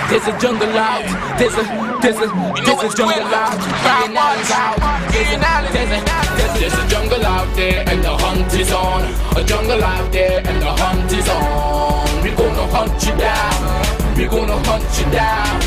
There's a jungle out. There's a jungle out. There's a jungle out there and the hunt is on. A jungle out there and the hunt is on. We're gonna hunt you down. We're gonna hunt you down.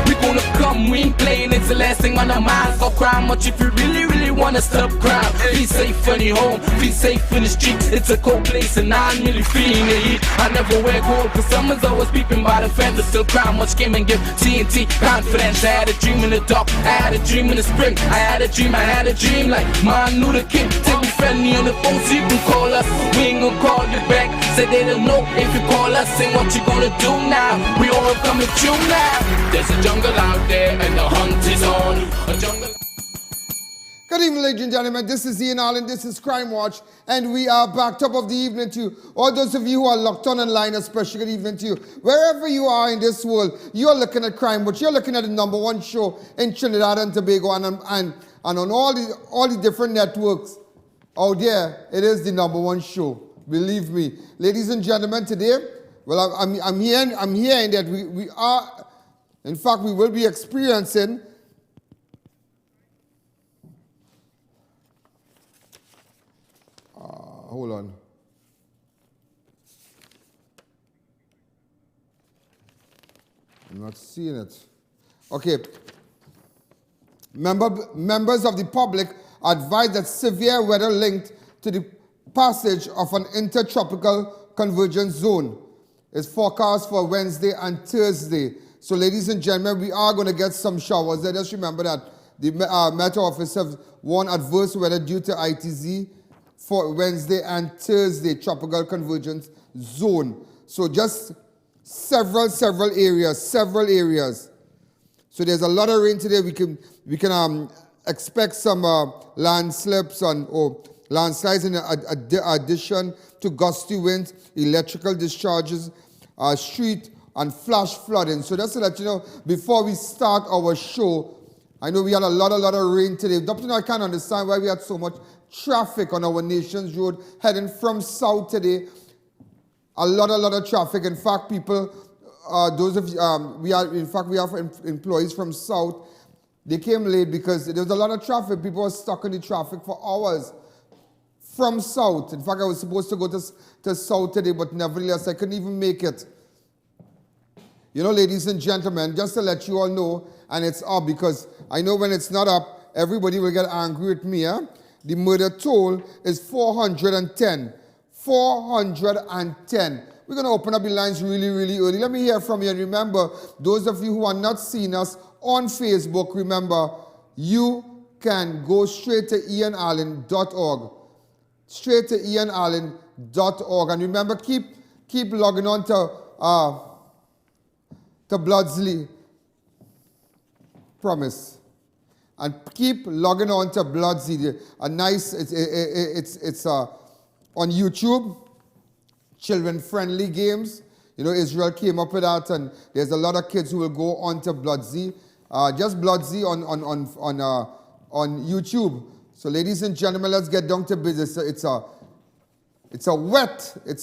We gonna come, we ain't playing, it's the last thing on our minds. Go crime much if you really wanna stop crime. Be safe in your home, be safe in the streets. It's a cold place and I'm really feeling the heat. I never wear gold cause someone's always peeping by the fence. Still crime much came and give TNT confidence. I had a dream in the dark, I had a dream in the spring. I had a dream like Martin Luther King. Take me friendly on the phone so you can call us. We ain't gonna call you back, say they don't know if you call us. Say what you gonna do now, we all coming through now. There's a jungle out there and the hunt is on. A jungle. Good evening, ladies and gentlemen. This is I.A.N. This is Crime Watch, and we are back top of the evening to you. All those of you who are locked on online, especially good evening to you. Wherever you are in this world, you're looking at Crime Watch. You're looking at the #1 show in Trinidad and Tobago, and on all the different networks out there. It is the #1 show. Believe me, ladies and gentlemen. Today, well, I'm hearing that we are. In fact, we will be experiencing hold on. I'm not seeing it. Okay. Members of the public advise that severe weather linked to the passage of an intertropical convergence zone is forecast for Wednesday and Thursday. So, ladies and gentlemen, we are going to get some showers. Just remember that the Met Office have warned adverse weather due to ITZ for Wednesday and Thursday, tropical convergence zone. So, just several areas. So, there's a lot of rain today. We can expect some landslips or landslides in addition to gusty winds, electrical discharges, street and flash flooding. So just to let you know, before we start our show, I know we had a lot of rain today. Dr. I can't understand why we had so much traffic on our nation's road heading from south today. A lot of traffic. In fact, people, those of we have employees from south. They came late because there was a lot of traffic. People were stuck in the traffic for hours from south. In fact, I was supposed to go to south today, but nevertheless, I couldn't even make it. You know, ladies and gentlemen, just to let you all know, and it's up because I know when it's not up, everybody will get angry with me. The murder toll is 410. 410. We're going to open up the lines really early. Let me hear from you. And remember, those of you who are not seeing us on Facebook, remember, you can go straight to ianallen.org. Straight to ianallen.org. And remember, keep logging on to Bloodsley. Promise. And keep logging on to Bloodsley. A nice, it's on YouTube, children-friendly games. You know, Israel came up with that, and there's a lot of kids who will go on to Bloodsley. Just Bloodsley on YouTube. So, ladies and gentlemen, let's get down to business. It's a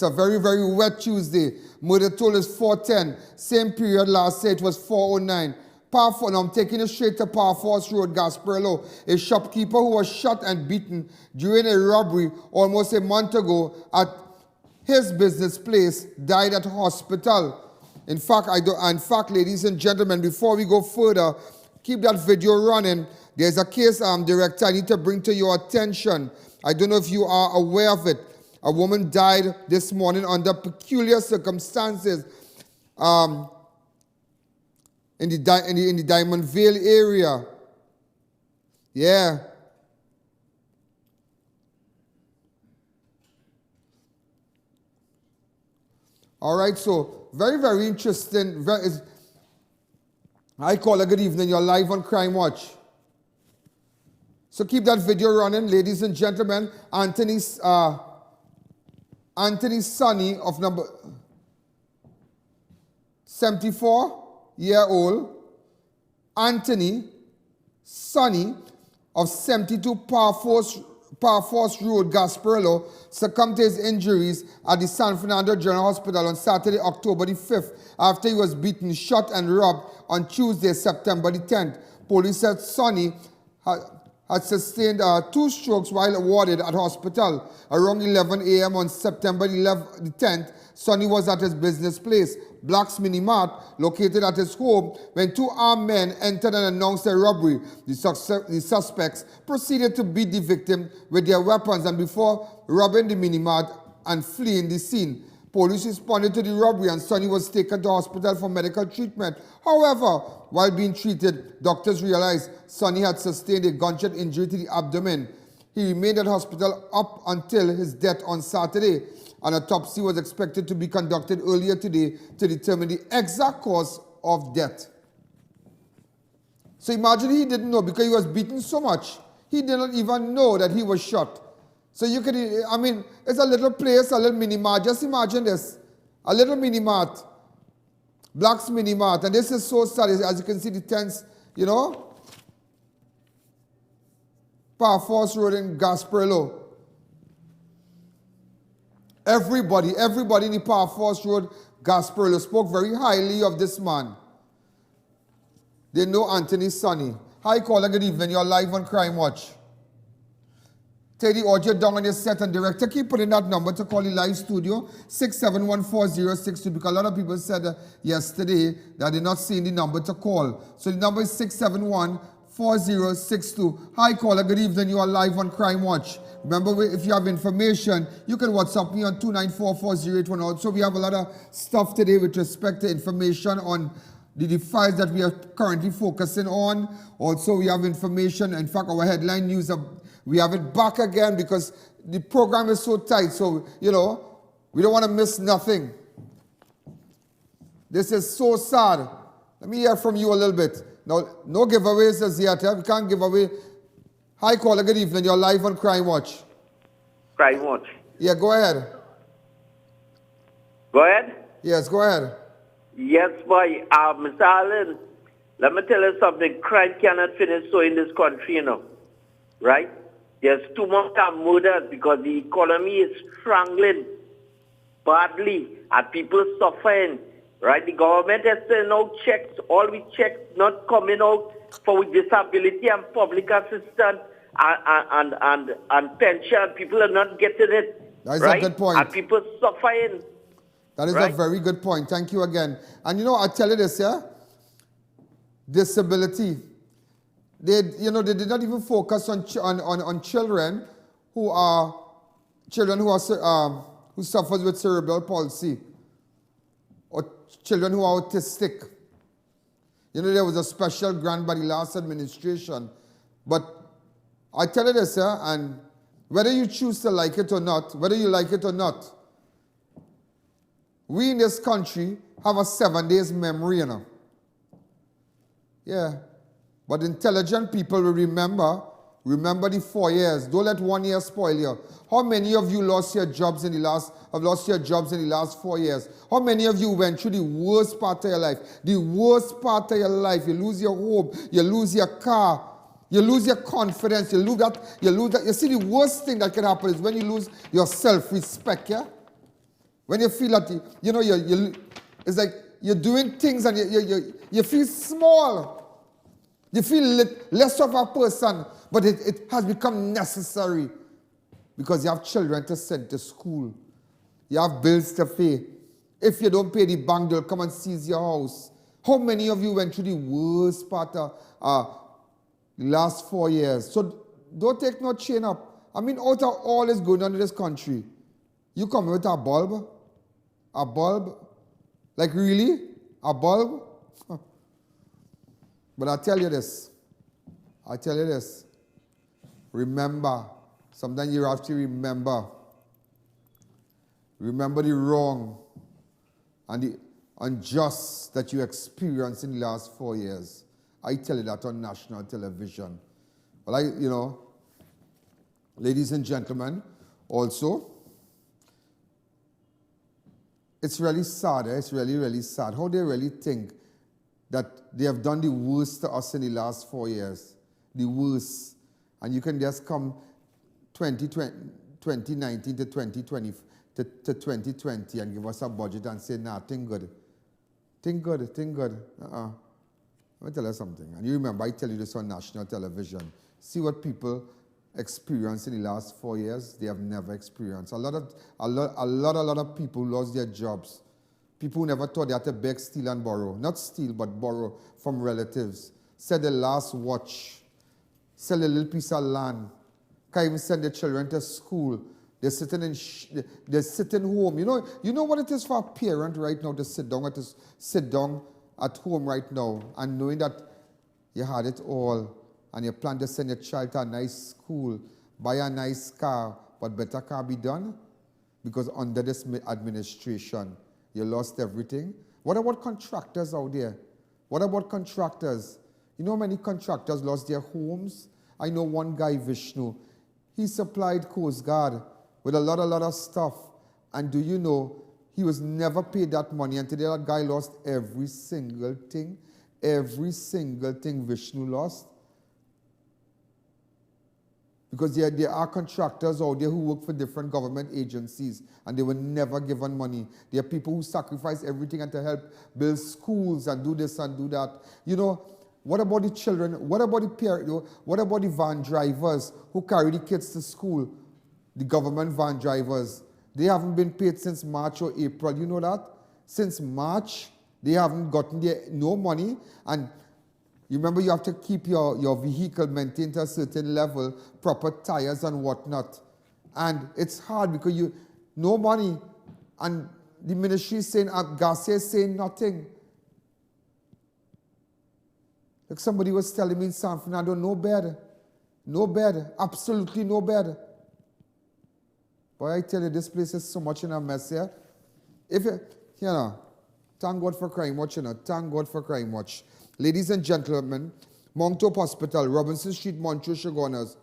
very wet Tuesday. Murder toll is 410. Same period last year, it was 409. Now I'm taking it straight to PARFORCE Road, Gasparillo. A shopkeeper who was shot and beaten during a robbery almost a month ago at his business place died at hospital. In fact, ladies and gentlemen, before we go further, keep that video running. There's a case, Director, I need to bring to your attention. I don't know if you are aware of it. A woman died this morning under peculiar circumstances in the Diamond Vale area. Yeah. All right, so very interesting. I call a good evening. You're live on Crime Watch. So keep that video running, ladies and gentlemen. Anthony SONNY of number 74-year-old. Anthony SONNY of 72 PARFORCE Road, Gasparillo, succumbed to his injuries at the San Fernando General Hospital on Saturday, October the 5th, after he was beaten, shot, and robbed on Tuesday, September the 10th. Police said SONNY had sustained 2 strokes while warded at hospital. Around 11 a.m. on September the 10th, SONNY was at his business place, Black's MINIMART, located at his home, when 2 armed men entered and announced a robbery. The suspects proceeded to beat the victim with their weapons and before robbing the MINIMART and fleeing the scene. Police responded to the robbery and SONNY was taken to hospital for medical treatment. However, while being treated, doctors realized SONNY had sustained a gunshot injury to the abdomen. He remained at hospital up until his death on Saturday. An autopsy was expected to be conducted earlier today to determine the exact cause of death. So imagine he didn't know because he was beaten so much. He did not even know that he was shot. So you could, I mean, it's a little place, a little mini-mart. Just imagine this, a little mini-mart, Black's mini-mart. And this is so sad, as you can see the tents, you know. PARFORCE Road in Gasparillo. Everybody in the PARFORCE Road, Gasparillo, spoke very highly of this man. They know Anthony SONNY. Hi, caller, good evening. You're live on Crime Watch. Take the audio down on your set and director. Keep putting that number to call the live studio, 6714062, because a lot of people said yesterday that they're not seeing the number to call. So the number is 6714062. Hi, caller, good evening. You are live on Crime Watch. Remember, if you have information, you can WhatsApp me on 2944081. Also, we have a lot of stuff today with respect to information on the files that we are currently focusing on. Also, we have information. In fact, our headline news, we have it back again because the program is so tight. So, you know, we don't want to miss nothing. This is so sad. Let me hear from you a little bit. Now, no giveaways as yet. We can't give away. Hi, caller. Good evening. You're live on Crime Watch. Crime Watch. Yeah, go ahead. Go ahead. Yes, go ahead. Yes, boy. Mr. Allen, let me tell you something. Crime cannot finish so in this country, you know. Right? There's too much murders because the economy is strangling badly and people suffering. Right? The government has sent out checks, all we checks not coming out for disability and public assistance and pension. People are not getting it. That is right? a good point. And people suffering. That is right? a very good point. Thank you again. And you know, I tell you this, yeah? Disability. They did not even focus on children who suffers with cerebral palsy or children who are autistic. You know, there was a special grant by the last administration. But I tell you this, and whether you choose to like it or not, whether you like it or not, we in this country have a 7 days memory, you know. Yeah. But intelligent people will remember the 4 years. Don't let 1 year spoil you. How many of you lost your jobs in the last 4 years? How many of you went through the worst part of your life? The worst part of your life. You lose your home, you lose your car, you lose your confidence, you lose that. You see, the worst thing that can happen is when you lose your self-respect, yeah? When you feel that, you know, it's like you're doing things and you feel small. You feel less of a person, but it has become necessary because you have children to send to school. You have bills to pay. If you don't pay the bank, they'll come and seize your house. How many of you went through the worst part of the last 4 years? So don't take no chain up. I mean, out of all is going on in this country, you come with a bulb? A bulb? Like really? A bulb? But I tell you this. Remember. Sometimes you have to remember. Remember the wrong and the unjust that you experienced in the last 4 years. I tell you that on national television. Well, ladies and gentlemen, also, it's really sad. It's really, really sad how they really think that they have done the worst to us in the last 4 years. The worst. And you can just come 2019 to 2020 to 2020 and give us a budget and say, nah, think good. Think good. Let me tell you something. And you remember, I tell you this on national television. See what people experience in the last 4 years, they have never experienced. A lot of people lost their jobs. People who never thought they had to beg, steal, and borrow. Not steal, but borrow from relatives. Sell the last watch. Sell a little piece of land. Can't even send their children to school. They're sitting home. You know what it is for a parent right now to sit down at home right now and knowing that you had it all and you plan to send your child to a nice school, buy a nice car, but better car be done? Because under this administration, you lost everything. What about contractors out there? What about contractors? You know how many contractors lost their homes? I know one guy, Vishnu. He supplied Coast Guard with a lot of stuff. And do you know, he was never paid that money. And today that guy lost every single thing. Every single thing Vishnu lost. Because there are contractors out there who work for different government agencies and they were never given money. There are people who sacrifice everything and to help build schools and do this and do that. You know, what about the children? What about the parents? What about the van drivers who carry the kids to school? The government van drivers. They haven't been paid since March or April. You know that? Since March, they haven't gotten no money. And you remember you have to keep your vehicle maintained to a certain level, proper tires and whatnot. And it's hard because no money. And the ministry is saying, Garcia is saying nothing. Like somebody was telling me in San Fernando, no bed. No bed. Absolutely no bed. But I tell you, this place is so much in a mess here. Thank God for crime watch, Thank God for crime watch. Ladies and gentlemen, Mount Hope Hospital, Robinson Street, Montrose, Chaguanas.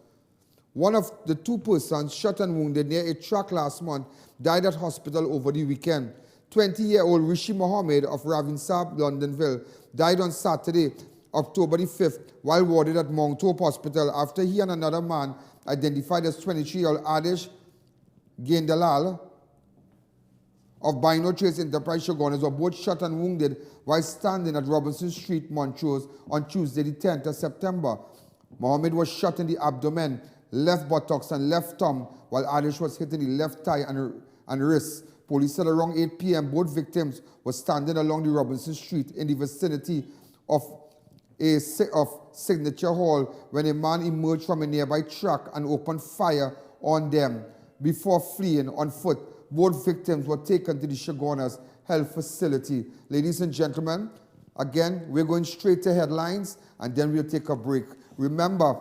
One of the two persons shot and wounded near a truck last month died at hospital over the weekend. 20-year-old Rishi Mohammed of Ravinsab, Londonville, died on Saturday, October the 5th, while warded at Mount Hope Hospital after he and another man, identified as 23-year-old Adish Gendalal of Bino Trace Enterprise Chaguanas, were both shot and wounded while standing at Robinson Street, Montrose, on Tuesday, the 10th of September. Mohammed was shot in the abdomen, left buttocks, and left thumb, while Adish was hit in the left thigh and wrist. Police said around 8 p.m., both victims were standing along the Robinson Street in the vicinity of Signature Hall when a man emerged from a nearby truck and opened fire on them before fleeing on foot. Both victims were taken to the Chaguanas Health Facility. Ladies and gentlemen, again, we're going straight to headlines and then we'll take a break. Remember,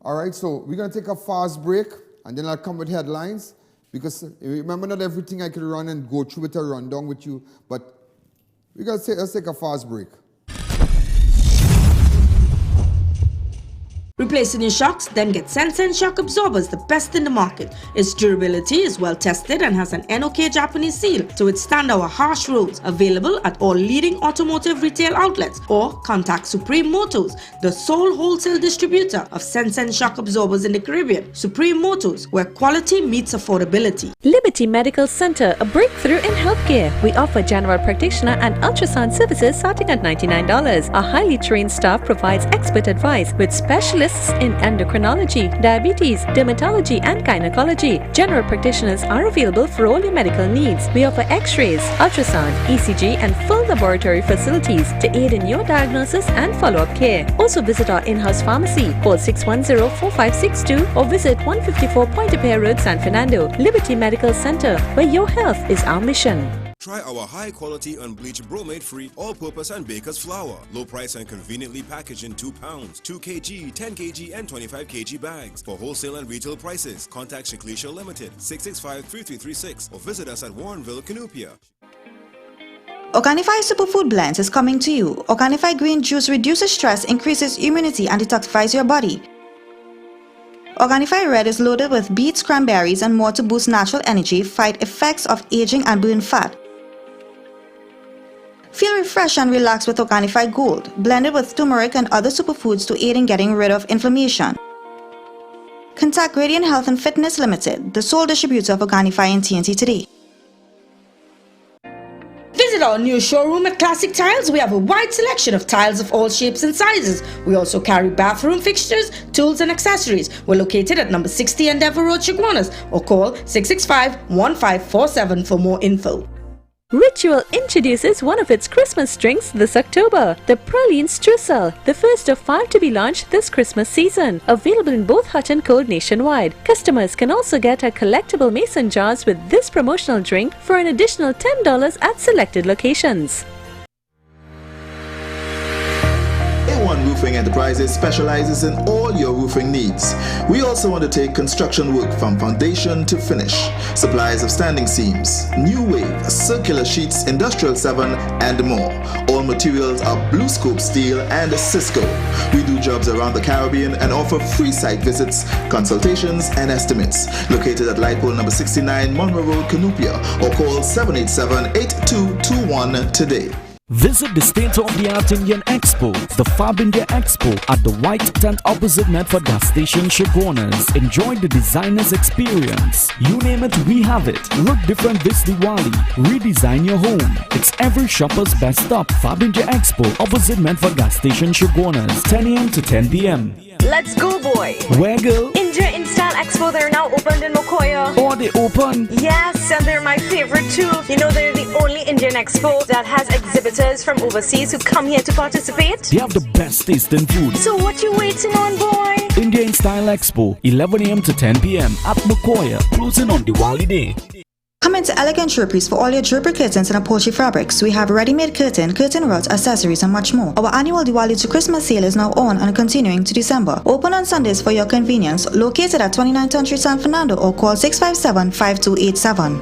all right, so we're going to take a fast break and then I'll come with headlines because remember, not everything I can run and go through with a rundown with you, but let's take a fast break. Replacing your shocks, then get Sensen shock absorbers, the best in the market. Its durability is well tested and has an NOK Japanese seal to withstand our harsh roads. Available at all leading automotive retail outlets or contact Supreme Motors, the sole wholesale distributor of Sensen shock absorbers in the Caribbean. Supreme Motors, where quality meets affordability. Liberty Medical Center, a breakthrough in healthcare. We offer general practitioner and ultrasound services starting at $99. Our highly trained staff provides expert advice with specialists in endocrinology, diabetes, dermatology, and gynecology. General practitioners are available for all your medical needs. We offer x-rays, ultrasound, ECG, and full laboratory facilities to aid in your diagnosis and follow-up care. Also visit our in-house pharmacy. Call 610-4562 or visit 154 Pointe-a-Pierre Road, San Fernando. Liberty Medical Center, where your health is our mission. Try our high-quality unbleached bromate-free all-purpose and baker's flour. Low price and conveniently packaged in 2 pounds, 2 kg, 10 kg, and 25 kg bags. For wholesale and retail prices, contact Shiklisha Limited, 665-3336, or visit us at Warrenville, Canoopia. Organifi Superfood Blends is coming to you. Organifi Green Juice reduces stress, increases immunity, and detoxifies your body. Organifi Red is loaded with beets, cranberries, and more to boost natural energy, fight effects of aging, and burn fat. Feel refreshed and relaxed with Organifi Gold, blended with turmeric and other superfoods to aid in getting rid of inflammation. Contact Gradient Health and Fitness Limited, the sole distributor of Organifi in TNT today. Visit our new showroom at Classic Tiles. We have a wide selection of tiles of all shapes and sizes. We also carry bathroom fixtures, tools and accessories. We're located at number 60 Endeavour Road, Chaguanas, or call 665-1547 for more info. Ritual introduces one of its Christmas drinks this October, the Praline Streusel, the first of 5 to be launched this Christmas season. Available in both hot and cold nationwide. Customers can also get a collectible mason jars with this promotional drink for an additional $10 at selected locations. A1 Roofing Enterprises specializes in all your roofing needs. We also undertake construction work from foundation to finish. Supplies of standing seams, new wave, circular sheets, industrial 7 and more. All materials are Blue Scope Steel and Cisco. We do jobs around the Caribbean and offer free site visits, consultations and estimates. Located at Light Pole number 69 Monroe Road, Canupia, or call 787-8221 today. Visit the state-of-the-art Indian Expo, the Fab India Expo, at the White Tent opposite Medford Gas Station, Chaguanas. Enjoy the designer's experience. You name it, we have it. Look different this Diwali. Redesign your home. It's every shopper's best stop. Fab India Expo, opposite Medford Gas Station, Chaguanas, 10 a.m. to 10 p.m. Let's go, boy. Where, girl? India InStyle Expo, they're now opened in Mokoya. Oh, they open? Yes, and they're my favorite too. You know, they're the only Indian expo that has exhibitors from overseas who come here to participate. They have the best tasting food. So what you waiting on, boy? India InStyle Expo, 11 a.m. to 10 p.m. at Mokoya, closing on Diwali Day. Come into Elegant Draperies for all your drapery curtains and upholstery fabrics. We have ready-made curtain rods, accessories and much more. Our annual Diwali to Christmas sale is now on and continuing to December. Open on Sundays for your convenience. Located at 29th Street, San Fernando, or call 657-5287.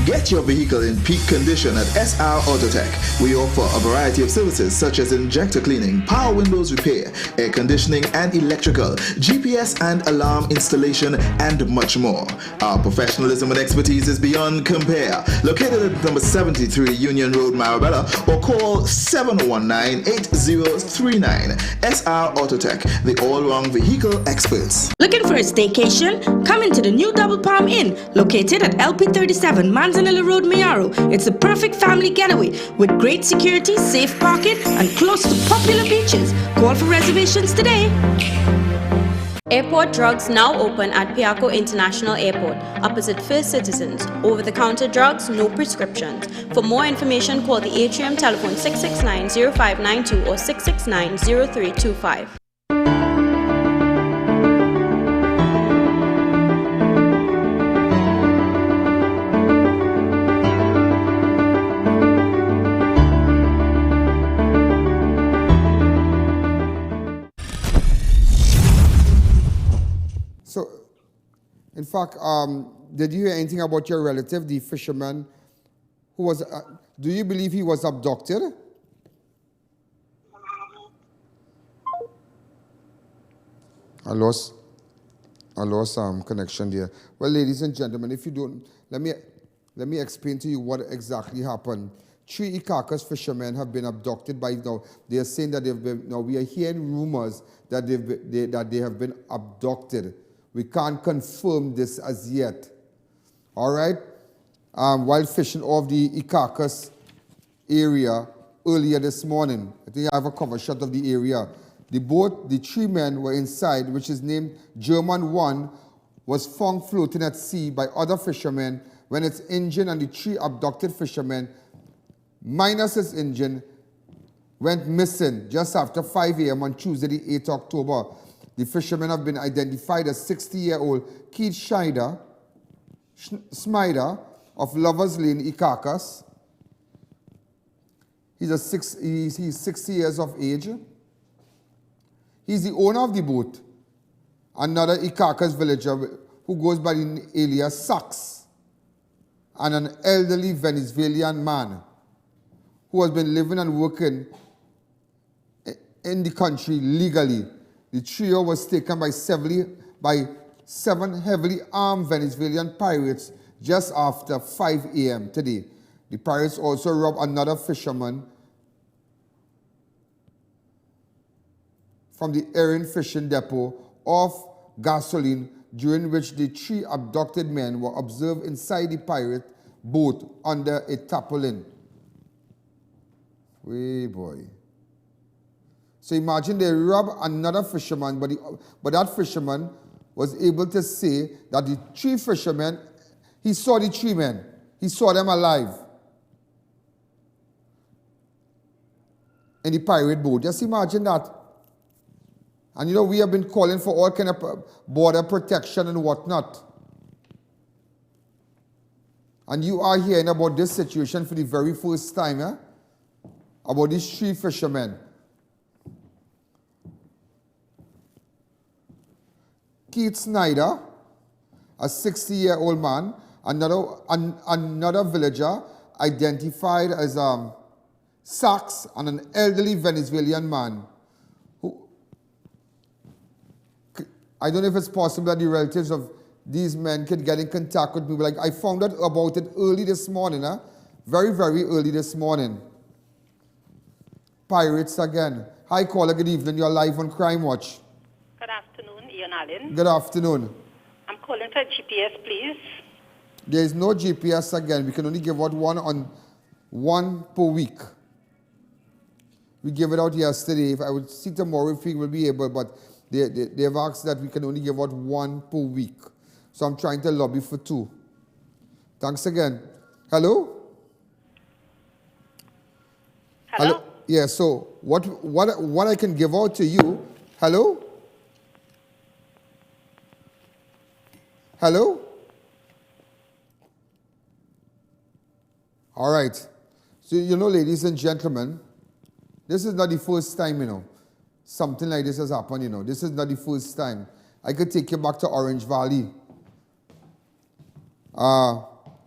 Get your vehicle in peak condition at SR Autotech. We offer a variety of services such as injector cleaning, power windows repair, air conditioning and electrical, GPS and alarm installation, and much more. Our professionalism and expertise is beyond compare. Located at number 73 Union Road, Marabella, or call 719-8039. SR Autotech, the all-round vehicle experts. Looking for a staycation? Come into the new Double Palm Inn, located at LP37 Manzanilla Road, Mayaro. It's a perfect family getaway with great security, safe parking, and close to popular beaches. Call for reservations today. Airport drugs now open at Piaco International Airport, opposite First Citizens. Over-the-counter drugs, no prescriptions. For more information, call the atrium telephone 669-0592 or 669-0325. In fact, did you hear anything about your relative, the fisherman, who was, do you believe he was abducted? I lost connection there. Well, ladies and gentlemen, if you don't, let me explain to you what exactly happened. 3 Ikakas fishermen have been abducted by, now they are saying that they've been, now we are hearing rumors that they have been abducted. We can't confirm this as yet. All right? While fishing off the Ikakas area earlier this morning, I think I have a cover shot of the area. The boat, the 3 men were inside, which is named German 1, was found floating at sea by other fishermen when its engine and the 3 abducted fishermen, minus its engine, went missing just after 5 a.m. on Tuesday, the 8th October. The fishermen have been identified as 60-year-old Keith Smider of Lovers Lane, Ikakas. He's 60 years of age. He's the owner of the boat. Another Ikakas villager who goes by the alias Sachs, and an elderly Venezuelan man who has been living and working in the country legally. The trio was taken by 7 heavily armed Venezuelan pirates just after 5 a.m. today. The pirates also robbed another fisherman from the I.A.N. fishing depot of gasoline, during which the 3 abducted men were observed inside the pirate boat under a tarpaulin. Way boy. So imagine they robbed another fisherman, but that fisherman was able to say that the 3 fishermen, he saw the 3 men. He saw them alive in the pirate boat. Just imagine that. And you know, we have been calling for all kind of border protection and whatnot. And you are hearing about this situation for the very first time, eh? About these 3 fishermen. Keith Snyder, a 60-year-old man, another villager identified as Sachs, and an elderly Venezuelan man who, I don't know if it's possible that the relatives of these men can get in contact with me. Like, I found out about it early this morning, very, very early this morning. Pirates again. Hi, caller, good evening. You're live on Crime Watch. Good afternoon, I.A.N. Good afternoon. I'm calling for GPS, please. There is no GPS again. We can only give out one per week. We gave it out yesterday. If I would see tomorrow if we will be able, but they have asked that we can only give out 1 per week. So I'm trying to lobby for 2. Thanks again. Hello? Hello? Yeah, so what I can give out to you, hello? Hello? All right. So, you know, ladies and gentlemen, this is not the first time, you know, something like this has happened, you know. This is not the first time. I could take you back to Orange Valley.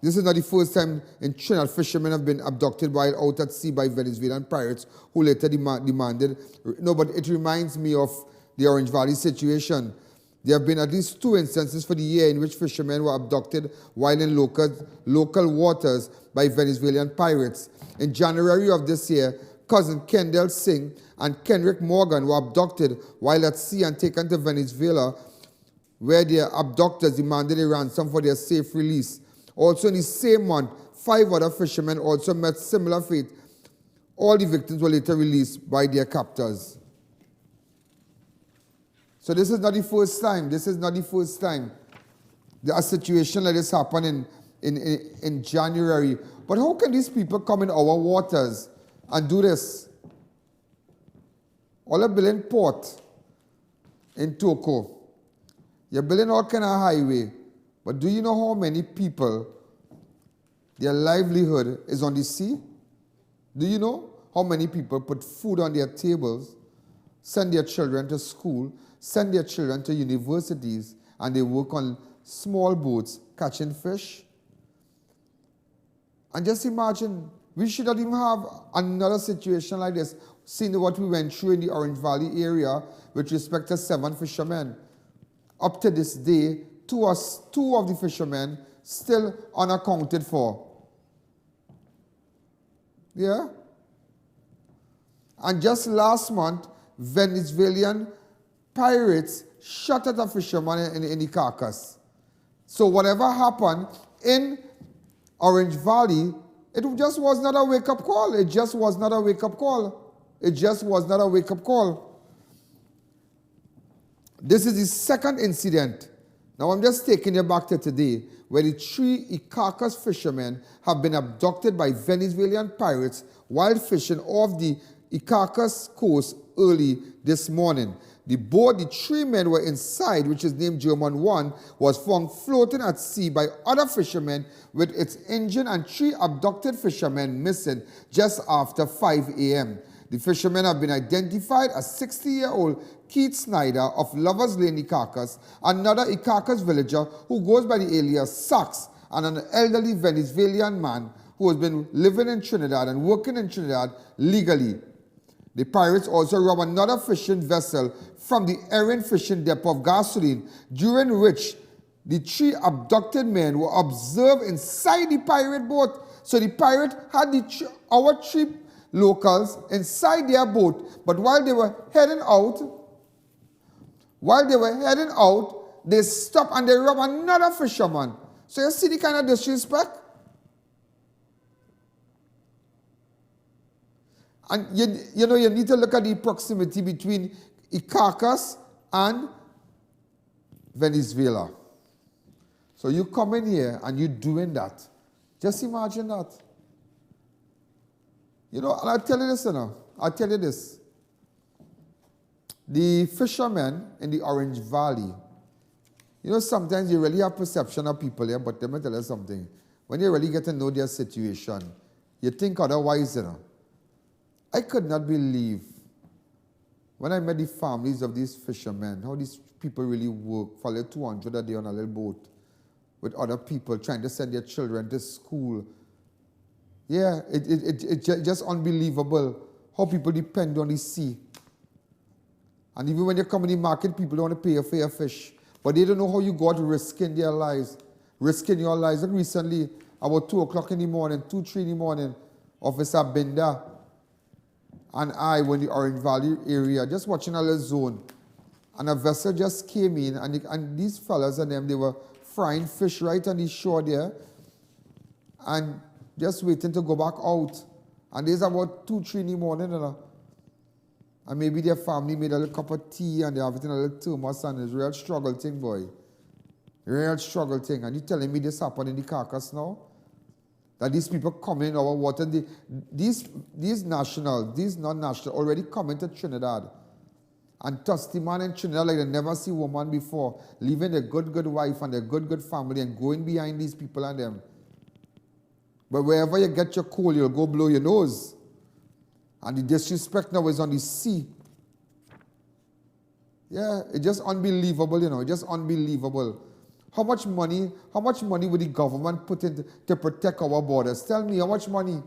This is not the first time in Trinidad fishermen have been abducted while out at sea by Venezuelan pirates who later demanded. No, but it reminds me of the Orange Valley situation. There have been at least 2 instances for the year in which fishermen were abducted while in local waters by Venezuelan pirates. In January of this year, cousin Kendall Singh and Kenrick Morgan were abducted while at sea and taken to Venezuela, where their abductors demanded a ransom for their safe release. Also in the same month, 5 other fishermen also met similar fate. All the victims were later released by their captors. So this is not the first time. This is not the first time a situation like this happened in January. But how can these people come in our waters and do this? All are building port in Toko. You're building all kind of highway. But do you know how many people, their livelihood is on the sea? Do you know how many people put food on their tables, send their children to school, send their children to universities, and they work on small boats catching fish? And just imagine, we should not even have another situation like this, seeing what we went through in the Orange Valley area with respect to 7 fishermen. Up to this day, two of the fishermen still unaccounted for. Yeah? And just last month, Venezuelan pirates shot at a fisherman in the carcass. So whatever happened in Orange Valley, it just was not a wake-up call. It just was not a wake-up call. It just was not a wake-up call. This is the second incident. Now I'm just taking you back to today, where the 3 Icacos fishermen have been abducted by Venezuelan pirates while fishing off the Icacos coast early this morning. The boat the 3 men were inside, which is named German 1, was found floating at sea by other fishermen with its engine and 3 abducted fishermen missing just after 5 a.m. The fishermen have been identified as 60-year-old Keith Snyder of Lovers Lane, Icacos, another Icacos villager who goes by the alias Sachs, and an elderly Venezuelan man who has been living in Trinidad and working in Trinidad legally. The pirates also robbed another fishing vessel from the I.A.N. fishing depot of gasoline, during which the 3 abducted men were observed inside the pirate boat. So the pirate had our 3 locals inside their boat. But while they were heading out, they stopped and they robbed another fisherman. So you see the kind of disrespect? And you know, you need to look at the proximity between Caracas and Venezuela. So you come in here and you're doing that. Just imagine that. You know, and I'll tell you this, I'll tell you this. The fishermen in the Orange Valley, you know, sometimes you really have perception of people here, but let me tell you something. When you really get to know their situation, you think otherwise, I could not believe when I met the families of these fishermen, how these people really work for like 200 a day on a little boat with other people trying to send their children to school. Yeah, it's just unbelievable how people depend on the sea. And even when you come in the market, people don't want to pay you for your fish. But they don't know how you go out risking their lives, risking your lives. And recently, about 2 o'clock in the morning, 2, 3 in the morning, Officer Binder and I were in the Orange Valley area, just watching a little zone. And a vessel just came in, and these fellas and them, they were frying fish right on the shore there, and just waiting to go back out. And there's about 2, 3 in the morning, and maybe their family made a little cup of tea, and they have it in a little thermos, and it's a real struggle thing, boy. Real struggle thing. And you telling me this happened in the Caracas now? That these people come in our water, these nationals, these non-nationals, already come into Trinidad and touch the man in Trinidad like they never see woman before, leaving their good wife and their good family and going behind these people and them. But wherever you get your coal, you'll go blow your nose. And the disrespect now is on the sea. Yeah, it's just unbelievable, it's just unbelievable. How much money would the government put in to protect our borders? Tell me, how much money?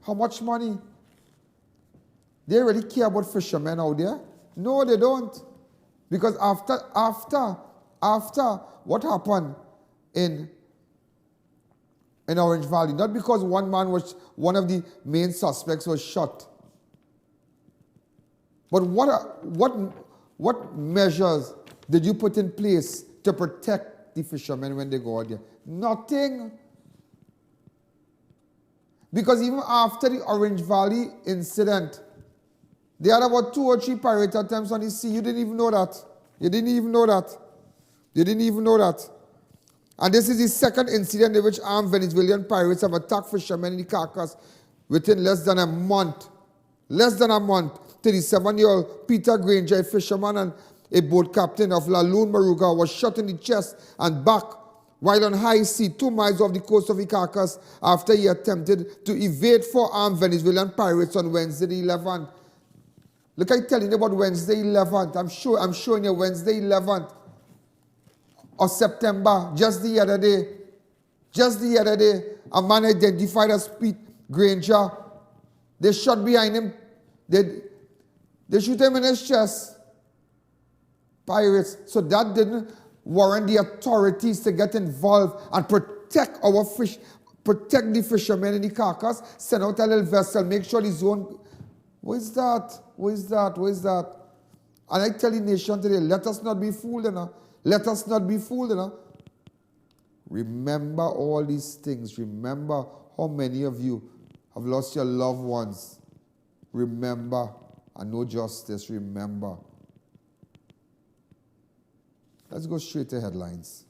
How much money? They really care about fishermen out there? No, they don't. Because after what happened in Orange Valley, not because one of the main suspects was shot, but what measures did you put in place to protect the fishermen when they go out there? Nothing. Because even after the Orange Valley incident, they had about 2 or 3 pirate attempts on the sea. You didn't even know that. You didn't even know that. You didn't even know that. And this is the second incident in which armed Venezuelan pirates have attacked fishermen in the Caracas within less than a month. Less than a month. 37-year-old Peter Granger, a fisherman and a boat captain of La Lune Maruga, was shot in the chest and back while on high sea 2 miles off the coast of the Caracas after he attempted to evade 4 armed Venezuelan pirates on Wednesday the 11th. Look, I'm telling you about Wednesday 11th. I'm showing you Wednesday 11th of September, just the other day. Just the other day, a man identified as Pete Granger. They shot behind him. They shoot him in his chest. Pirates. So that didn't warrant the authorities to get involved and protect our fish, protect the fishermen in the Caracas, send out a little vessel, make sure the zone. What is that? What is that? What is that? And I tell the nation today, let us not be fooled, Let us not be fooled, Remember all these things. Remember how many of you have lost your loved ones. Remember, and no justice, remember. Let's go straight to headlines.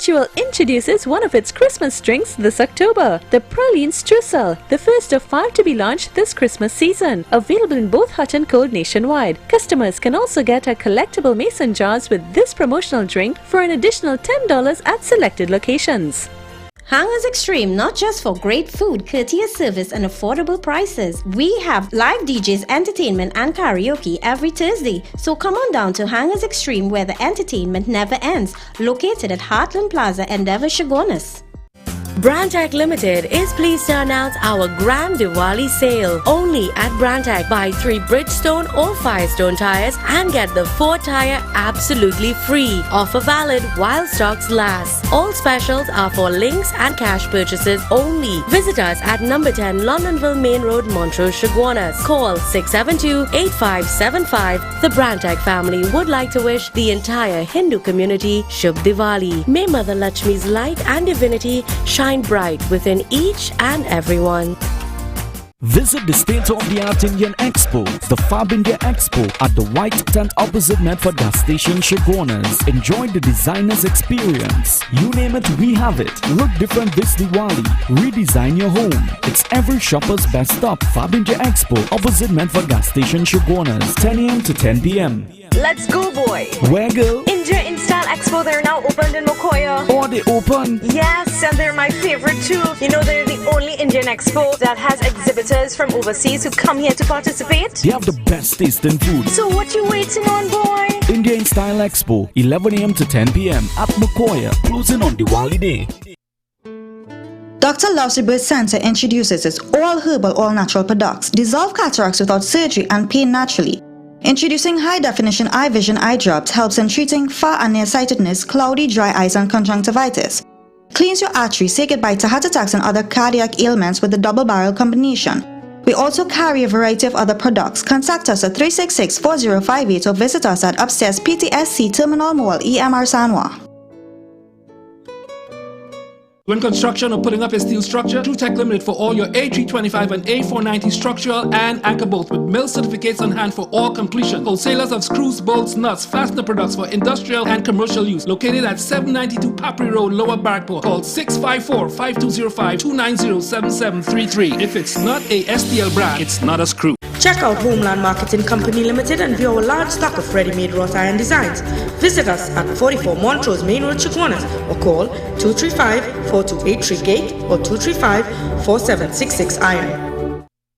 Ritual introduces one of its Christmas drinks this October, the Praline Streusel, the first of 5 to be launched this Christmas season. Available in both hot and cold nationwide. Customers can also get a collectible mason jars with this promotional drink for an additional $10 at selected locations. Hangers Extreme, not just for great food, courteous service and affordable prices. We have live DJs, entertainment and karaoke every Thursday. So come on down to Hangers Extreme where the entertainment never ends. Located at Heartland Plaza, Endeavour, Chaguanas. Brantech Limited is pleased to announce our Grand Diwali sale. Only at Brantech, buy 3 Bridgestone or Firestone tires and get the 4th tire absolutely free. Offer valid while stocks last. All specials are for links and cash purchases only. Visit us at number 10 Londonville Main Road, Montrose, Chaguanas. Call 672-8575. The Brantech family would like to wish the entire Hindu community Shubh Diwali. May Mother Lakshmi's light and divinity shine bright within each and everyone. Visit the state-of-the-art Indian Expo, the Fab India Expo at the White Tent opposite Medford Gas Station, Chaguanas. Enjoy the designer's experience. You name it, we have it. Look different this Diwali. Redesign your home. It's every shopper's best stop. Fab India Expo opposite Medford Gas Station, Chaguanas, 10 a.m. to 10 p.m. Let's go, boy. Where, girl? India Install Expo, they're now opened in Mokoya. Oh, they open? Yes, and they're my favorite too. You know, they're the only Indian expo that has exhibitors from overseas who come here to participate. They have the best tasting food. So what you waiting on, boy? India in Style Expo, 11 a.m. to 10 p.m. at Mokoya, closing on Diwali Day. Dr. Love's Birth Center introduces its all herbal, all natural products, dissolve cataracts without surgery and pain naturally. Introducing high-definition eye vision eye drops helps in treating far and nearsightedness, cloudy, dry eyes, and conjunctivitis. Cleans your arteries, say goodbye to heart attacks and other cardiac ailments with the double-barrel combination. We also carry a variety of other products. Contact us at 366-4058 or visit us at upstairs PTSC Terminal Mall, EMR Sanwa. When construction or putting up a steel structure, TruTech Limited for all your A325 and A490 structural and anchor bolts with mill certificates on hand for all completion. Wholesalers of screws, bolts, nuts, fastener products for industrial and commercial use. Located at 792 Papri Road, Lower Barrackport. Call 654-5205-290-7733. If it's not a STL brand, it's not a screw. Check out Homeland Marketing Company Limited and view our large stock of ready-made wrought iron designs. Visit us at 44 Montrose Main Road, Chaguanas, or call 235-4283 Gate or 235-4766 Iron.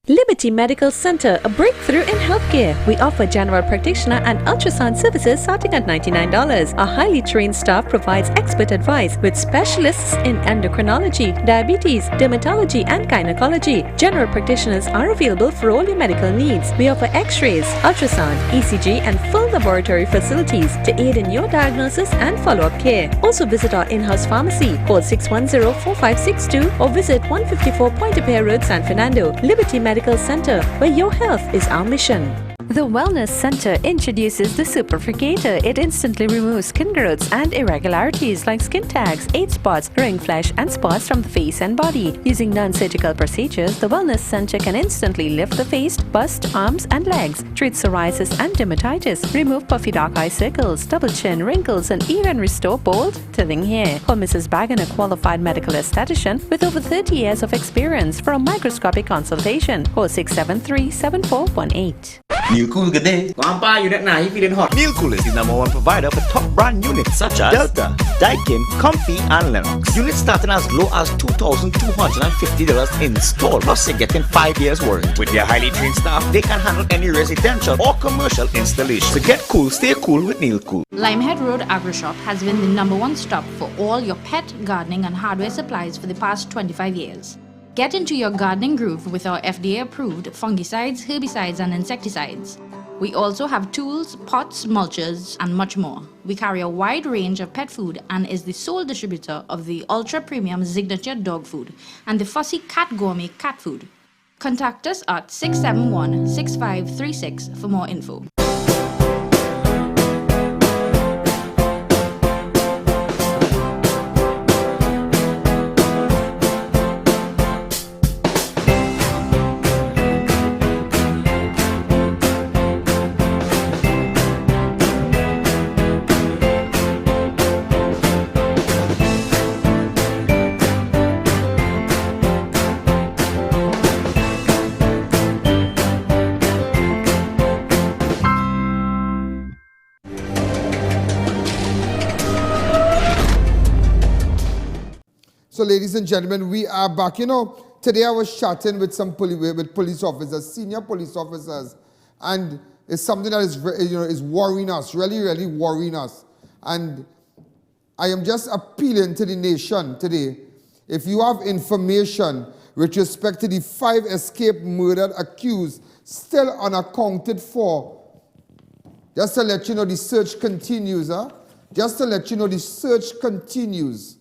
Liberty Medical Center, a breakthrough in healthcare. We offer general practitioner and ultrasound services starting at $99. Our highly trained staff provides expert advice with specialists in endocrinology, diabetes, dermatology, and gynecology. General practitioners are available for all your medical needs. We offer x-rays, ultrasound, ECG, and full laboratory facilities to aid in your diagnosis and follow-up care. Also visit our in-house pharmacy. Call 610-4562 or visit 154 Pointe-a-Pierre Road, San Fernando. Liberty Medical Center, where your health is our mission. The Wellness Center introduces the Superfricator. It instantly removes skin growths and irregularities like skin tags, age spots, ring flesh, and spots from the face and body. Using non-surgical procedures, the Wellness Center can instantly lift the face, bust, arms, and legs, treat psoriasis and dermatitis, remove puffy dark eye circles, double chin, wrinkles, and even restore bald, thinning hair. Call Mrs. Bagan, a qualified medical esthetician with over 30 years of experience, for a microscopic consultation. Call 673-7418. Neil Cool, good day. Grandpa, you that now, you feeling hot. Neil Cool is the #1 provider for top brand units such as Delta, Daikin, Comfy, and Lennox. Units starting as low as $2,250 installed. Plus, you're getting 5 years warranty. With their highly trained staff, they can handle any residential or commercial installation. So get cool, stay cool with Neil Cool. Limehead Road Agri Shop has been the #1 stop for all your pet, gardening, and hardware supplies for the past 25 years. Get into your gardening groove with our FDA-approved fungicides, herbicides, and insecticides. We also have tools, pots, mulches, and much more. We carry a wide range of pet food and is the sole distributor of the ultra-premium Signature dog food and the Fussy Cat Gourmet cat food. Contact us at 671-6536 for more info. So, ladies and gentlemen, we are back. You know, today I was chatting with some police officers, senior police officers, and it's something that is worrying us, really, really worrying us. And I am just appealing to the nation today. If you have information with respect to the 5 escaped murdered accused still unaccounted for, just to let you know the search continues. Just to let you know the search continues.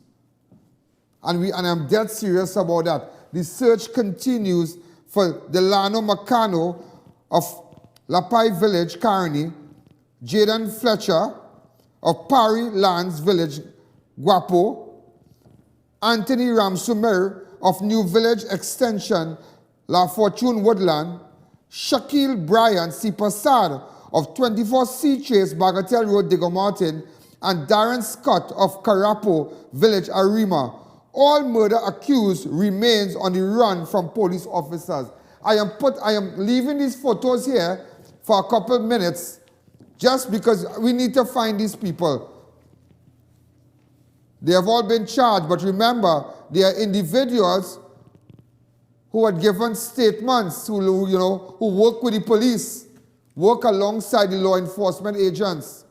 And I'm dead serious about that. The search continues for Delano Macano of Lapai Village, Carney, Jaden Fletcher of Parry Lands Village, Guapo, Anthony Ramsumer of New Village Extension, La Fortune Woodland, Shaquille Bryan Sipasad of 24C Chase, Bagatelle Road, Diego Martin, and Darren Scott of Carapo Village, Arima. All murder accused remains on the run from police officers. I am leaving these photos here for a couple minutes just because we need to find these people. They have all been charged, but remember, they are individuals who had given statements, who work with the police, work alongside the law enforcement agents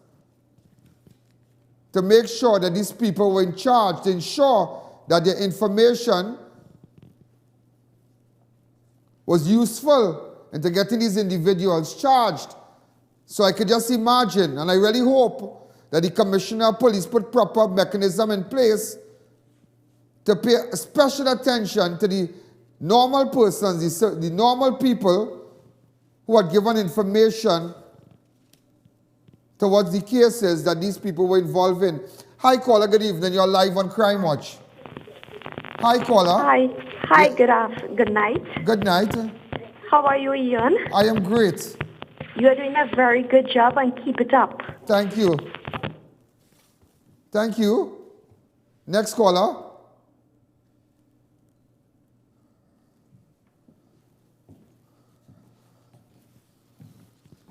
to make sure that these people were in charge, to ensure that their information was useful into getting these individuals charged. So I could just imagine, and I really hope that the Commissioner of Police put proper mechanism in place to pay special attention to the normal persons, the normal people who had given information towards the cases that these people were involved in. Hi, caller, good evening. You're live on Crime Watch. Hi, caller. Hi. Hi, good night. Good night. How are you, Ian? I am great. You are doing a very good job and keep it up. Thank you. Thank you. Next caller.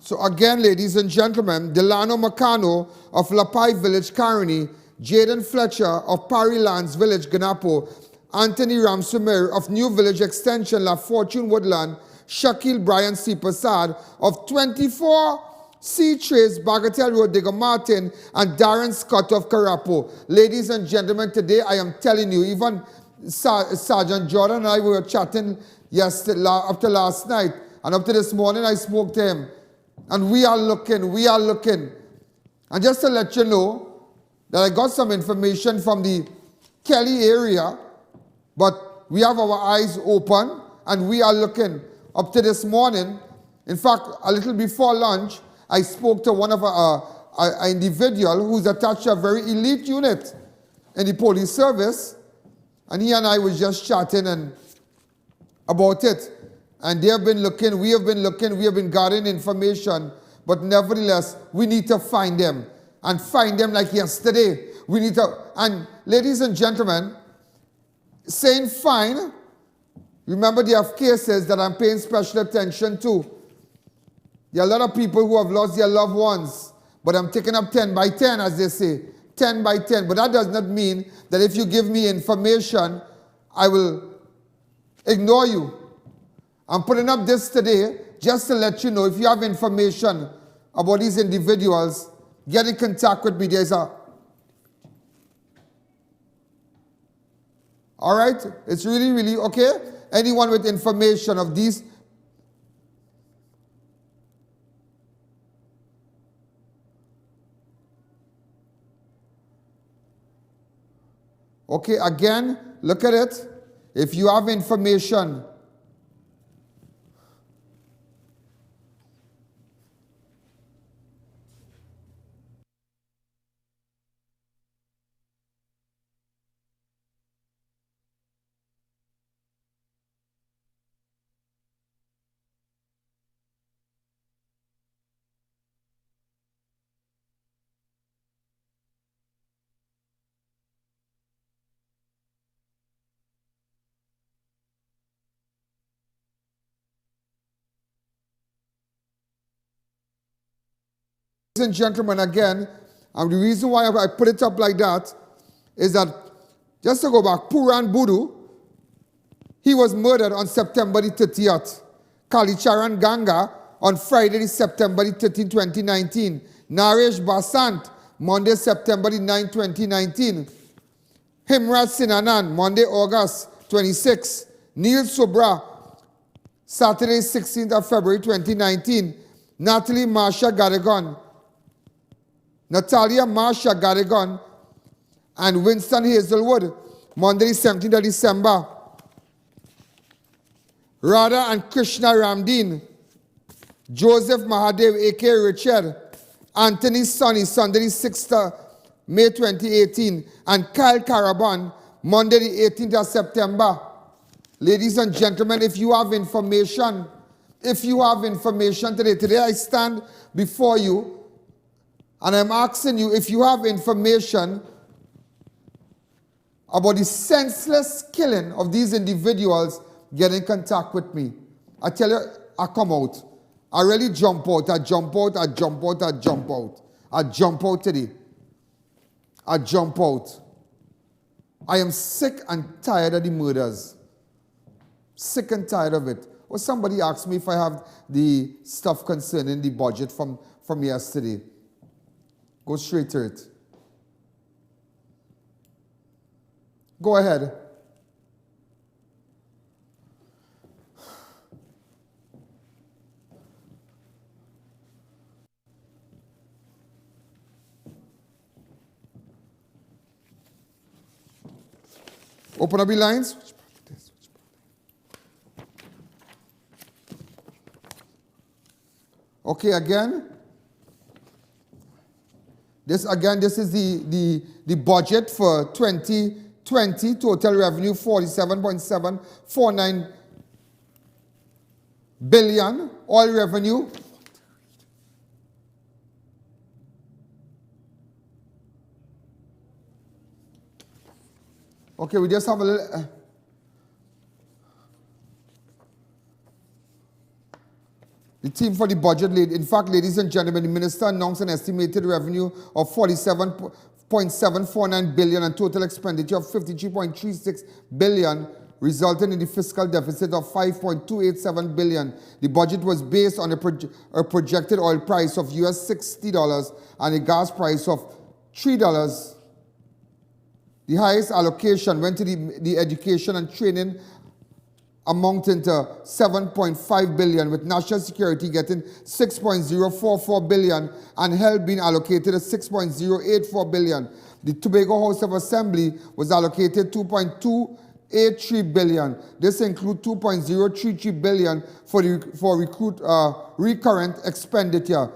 So again, ladies and gentlemen, Delano Macano of Lapai Village, Carney, Jaden Fletcher of Parry Lands Village, Ganapo, Anthony Ramsumer of New Village Extension, La Fortune Woodland, Shaquille Bryan Sipasad of 24C Trace, Bagatelle Road, Diego Martin, and Darren Scott of Carapo. Ladies and gentlemen, today I am telling you, even Sergeant Jordan and I were chatting up to last night, and up to this morning I spoke to him. And we are looking. And just to let you know that I got some information from the Kelly area, but we have our eyes open and we are looking. Up to this morning, in fact, a little before lunch, I spoke to one of an individual who's attached to a very elite unit in the police service, and he and I was just chatting about it. And they have been looking, we have been gathering information, but nevertheless, we need to find them. And find them like yesterday. We need to, and ladies and gentlemen, saying fine, remember there are cases that I'm paying special attention to. There are a lot of people who have lost their loved ones, but I'm taking up 10 by 10, as they say, 10 by 10. But that does not mean that if you give me information, I will ignore you. I'm putting up this today just to let you know, if you have information about these individuals, get in contact with me. All right? It's really, really okay. Anyone with information of these. Okay, again, look at it. If you have information, ladies and gentlemen, again, and the reason why I put it up like that is that Just to go back, Puran Budu, he was murdered on September the 30th. Kalicharan Ganga on Friday, the September the 13th, 2019. Naresh Basant, Monday, September the 9th, 2019. Himrat Sinanan, Monday, August 26. Neil Subra, Saturday, 16th of February 2019. Natalia Marsha Garagon, and Winston Hazelwood, Monday, 17th of December. Radha and Krishna Ramdeen, Joseph Mahadev, A.K. Richard, Anthony Sonny, Sunday, 6th May 2018, and Kyle Caraban, Monday, the 18th of September. Ladies and gentlemen, if you have information today I stand before you and I'm asking you, if you have information about the senseless killing of these individuals, get in contact with me. I tell you, I come out. I really jump out. I jump out today. I jump out. I am sick and tired of the murders. Sick and tired of it. Well, somebody asked me if I have the stuff concerning the budget from yesterday. Go straight to it. Go ahead. Open up the lines. Okay, again. This is the budget for 2020. Total revenue 47.749 billion. Oil revenue okay, we just have a little the team for the budget, in fact, ladies and gentlemen, the minister announced an estimated revenue of 47.749 billion and total expenditure of 53.36 billion, resulting in the fiscal deficit of 5.287 billion. The budget was based on a projected oil price of US $60 and a gas price of $3. The highest allocation went to the education and training, amounting to 7.5 billion, with national security getting 6.044 billion and health being allocated at 6.084 billion. The Tobago House of Assembly was allocated 2.283 billion. This includes 2.033 billion for recurrent expenditure,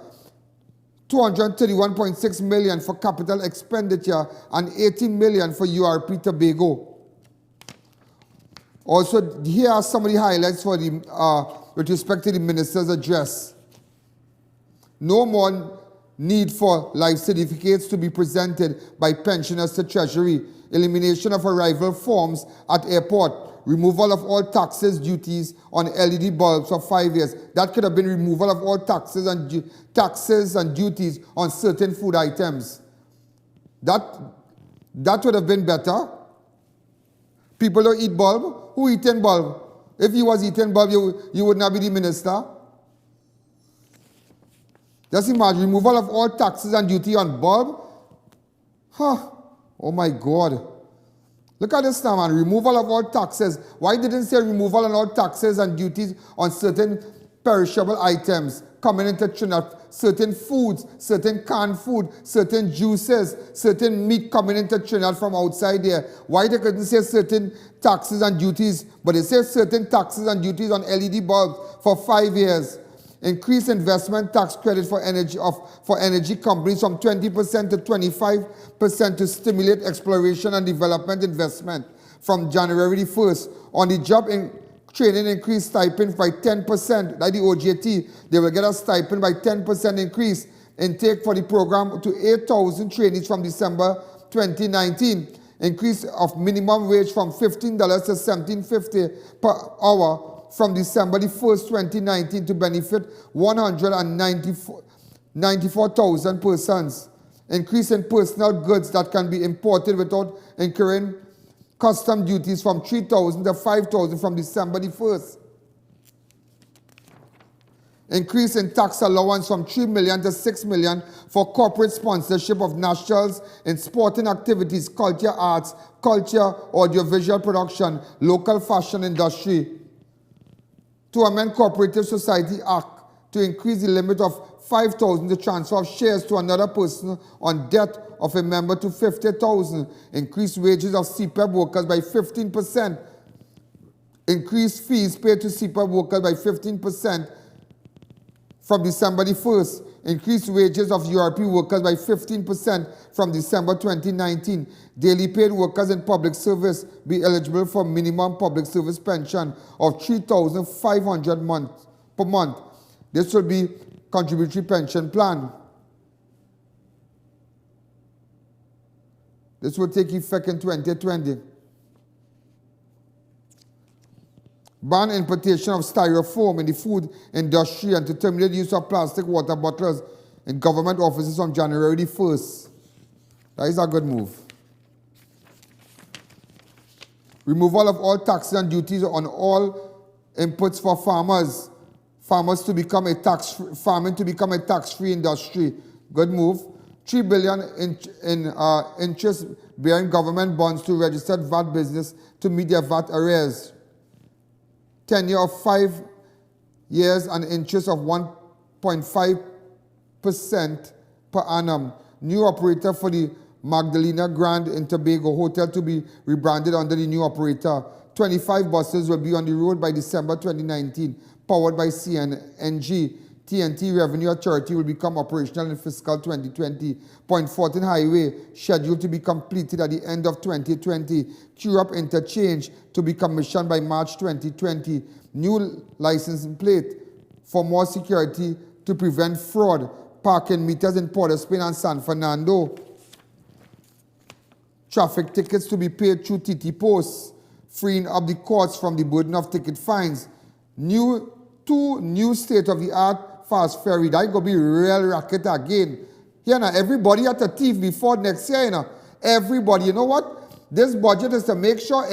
231.6 million for capital expenditure, and 80 million for URP Tobago. Also, here are some of the highlights for the, with respect to the minister's address. No more need for life certificates to be presented by pensioners to Treasury. Elimination of arrival forms at airport. Removal of all taxes, duties on LED bulbs for 5 years. That could have been removal of all taxes and duties on certain food items. That would have been better. People don't eat bulb. Who eating bulb? If you was eating bulb, you would not be the minister. Just imagine, removal of all taxes and duty on bulb. Huh. Oh my God. Look at this now, man. Removal of all taxes. Why didn't it say removal of all taxes and duties on certain perishable items coming into Trinidad? Certain foods, certain canned food, certain juices, certain meat coming into Trinidad from outside there. Why they couldn't say certain taxes and duties, but they say certain taxes and duties on LED bulbs for 5 years. Increase investment tax credit for energy companies from 20% to 25% to stimulate exploration and development investment from January 1st. On the job training, increase stipend by 10%, like the OJT, they will get a stipend by 10% increase. Intake for the program to 8,000 trainees from December 2019. Increase of minimum wage from $15 to $17.50 per hour from December the 1st, 2019 to benefit 194,000 persons. Increase in personal goods that can be imported without incurring custom duties from 3,000 to 5,000 from December the 1st. Increase in tax allowance from 3 million to 6 million for corporate sponsorship of nationals in sporting activities, culture, arts, culture, audiovisual production, local fashion industry. To amend Cooperative Society Act to increase the limit of 5,000 to transfer of shares to another person on death of a member to 50,000. Increase wages of CPEP workers by 15%. Increase fees paid to CPEP workers by 15%. From December the 1st, increase wages of URP workers by 15% from December 2019. Daily paid workers in public service be eligible for minimum public service pension of 3,500 per month. This will be contributory pension plan. This will take effect in 2020. Ban importation of styrofoam in the food industry and to terminate use of plastic water bottles in government offices from January the 1st. That is a good move. Removal of all taxes and duties on all inputs for farmers. Farmers to become farming to become a tax-free industry. Good move. 3 billion in interest-bearing government bonds to registered VAT business to meet their VAT arrears. Tenure of 5 years and interest of 1.5% per annum. New operator for the Magdalena Grand in Tobago Hotel to be rebranded under the new operator. 25 buses will be on the road by December 2019, powered by CNG. TNT Revenue Authority will become operational in fiscal 2020. Point 14 Highway scheduled to be completed at the end of 2020. Curab Interchange to be commissioned by March 2020. New license plate for more security to prevent fraud. Parking meters in Port of Spain and San Fernando. Traffic tickets to be paid through TT Post, freeing up the courts from the burden of ticket fines. Two new state-of-the-art fast ferry. That go be real racket again. Here now, everybody at a thief before next year, you know. Everybody, you know what? This budget is to make sure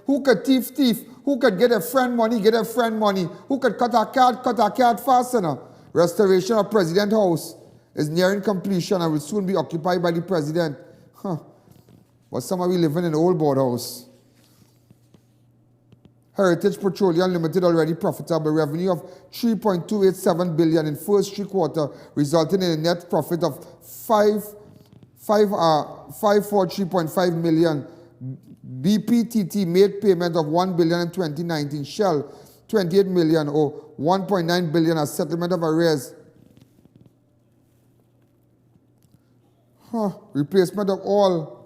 who could thief, who could get a friend money, who could cut a card fast, you know. Restoration of President House is nearing completion and will soon be occupied by the President. But some of we living in old board house. Heritage Petroleum Limited already profitable, revenue of 3.287 billion in first 3 quarters, resulting in a net profit of 543.5 million. BPTT made payment of 1 billion in 2019. Shell 28 million or 1.9 billion as settlement of arrears. Replacement of all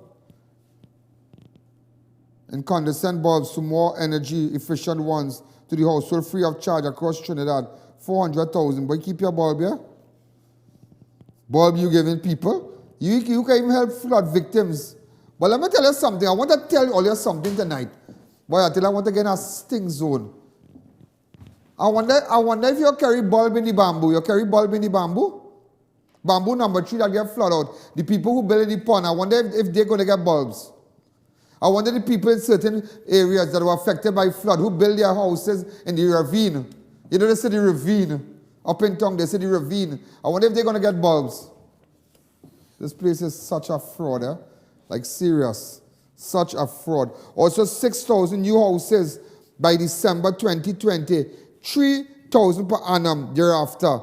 incandescent bulbs to more energy efficient ones to the household free of charge across Trinidad. 400,000. But keep your bulb here. Bulb you giving people. You can even help flood victims. But let me tell you something. I want to tell all you something tonight. Boy, I want to get in a sting zone. I wonder if you carry bulb in the bamboo. You carry bulb in the bamboo? Bamboo number 3 that get flood out. The people who build in the pond, I wonder if they're going to get bulbs. I wonder the people in certain areas that were affected by flood who build their houses in the ravine. You know, they say the ravine. Up in town, they say the ravine. I wonder if they're going to get bulbs. This place is such a fraud, eh? Like serious. Such a fraud. Also 6,000 new houses by December 2020. 3,000 per annum thereafter.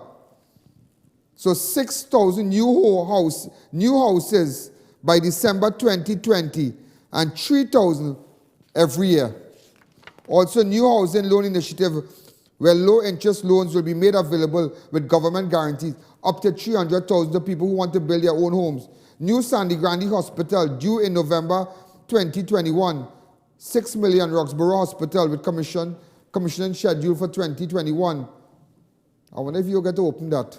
So 6,000 new houses by December 2020. And 3,000 every year. Also, new housing loan initiative where low-interest loans will be made available with government guarantees up to 300,000 to people who want to build their own homes. New Sandy Grande Hospital due in November 2021. 6 million Roxborough Hospital with commissioning schedule for 2021. I wonder if you get to open that.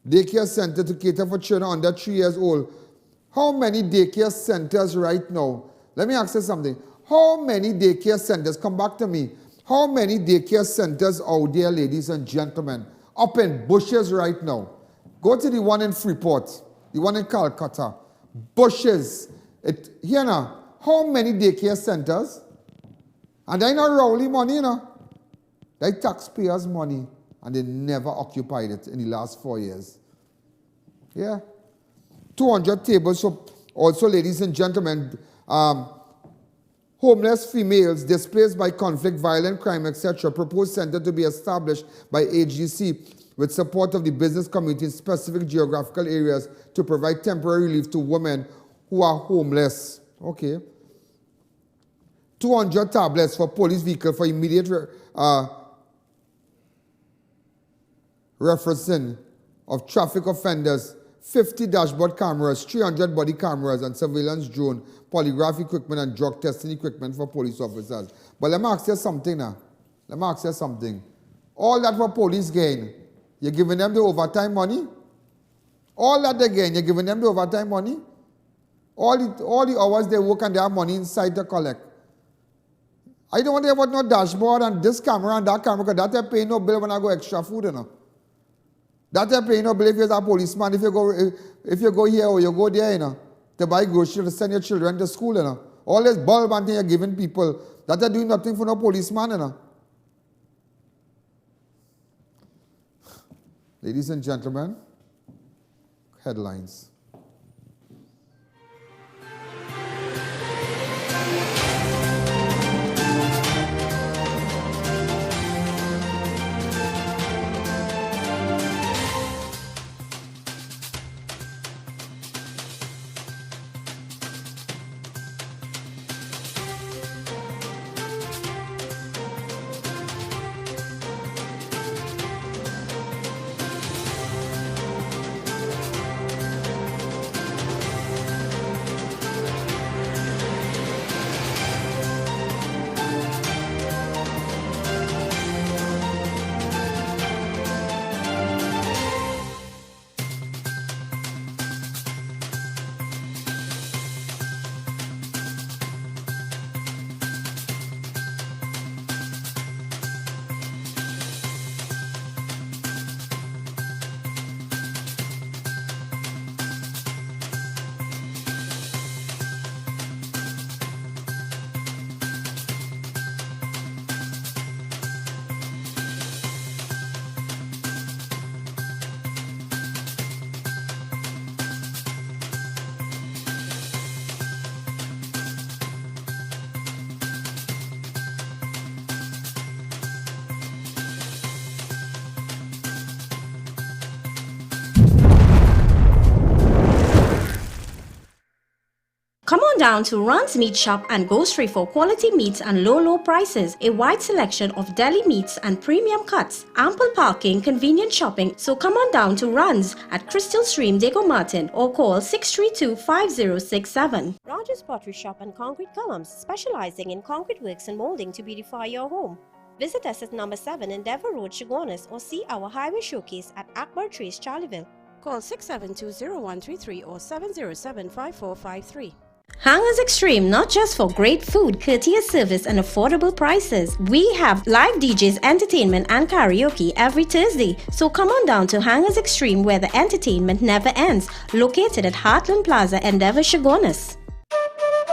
Daycare center to cater for children under 3 years old. How many daycare centers right now? Let me ask you something. How many daycare centers, come back to me, how many daycare centers out there, ladies and gentlemen, up in bushes right now? Go to the one in Freeport, the one in Calcutta. Bushes. Here now, how many daycare centers? And they're not Rowley money, you know. They're taxpayers' money, and they never occupied it in the last 4 years. Yeah. 200 tables. So also, ladies and gentlemen, homeless females displaced by conflict, violent crime, etc. Proposed center to be established by AGC with support of the business community in specific geographical areas to provide temporary relief to women who are homeless. Okay. 200 tablets for police vehicle for immediate referencing of traffic offenders, 50 dashboard cameras, 300 body cameras, and surveillance drone, polygraph equipment, and drug testing equipment for police officers. But let me ask you something now. Let me ask you something. All that for police gain, you're giving them the overtime money? All that they gain, you're giving them the overtime money? All the hours they work and they have money inside to collect. I don't want to have no dashboard and this camera and that camera, because that they pay no bill when I go extra food, you know. That they pay no bill if you're a policeman, if you go here or you go there, you know, to buy groceries, to send your children to school, you know. All this bulb and thing you're giving people, that they're doing nothing for no policeman, you know. Ladies and gentlemen, headlines. Come on down to Ron's Meat Shop and go straight for quality meats and low prices. A wide selection of deli meats and premium cuts. Ample parking, convenient shopping. So come on down to Ron's at Crystal Stream, Dago Martin, or call 632-5067. Rogers Pottery Shop and Concrete Columns, specializing in concrete works and molding to beautify your home. Visit us at number 7 Endeavour Road, Chaguanas, or see our highway showcase at Akbar Trace, Charleville. Call 672-0133 or 707-5453. Hangers Extreme, not just for great food, courteous service, and affordable prices. We have live DJs, entertainment, and karaoke every Thursday. So come on down to Hangers Extreme, where the entertainment never ends. Located at Heartland Plaza, Endeavour, Chaguanas.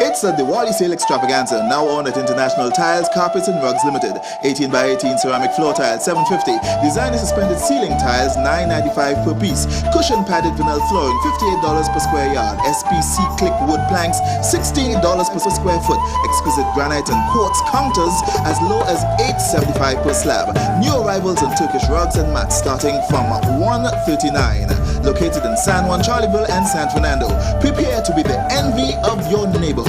It's a Diwali sale extravaganza now on at International Tiles, Carpets and Rugs Limited. 18 by 18 ceramic floor tiles, $750. Designer suspended ceiling tiles, $9.95 per piece. Cushion padded vinyl flooring, $58 per square yard. SPC click wood planks, $16 per square foot. Exquisite granite and quartz counters as low as $8.75 per slab. New arrivals in Turkish rugs and mats starting from $139. Located in San Juan, Charleville, and San Fernando. Prepare to be the envy of your neighborhood.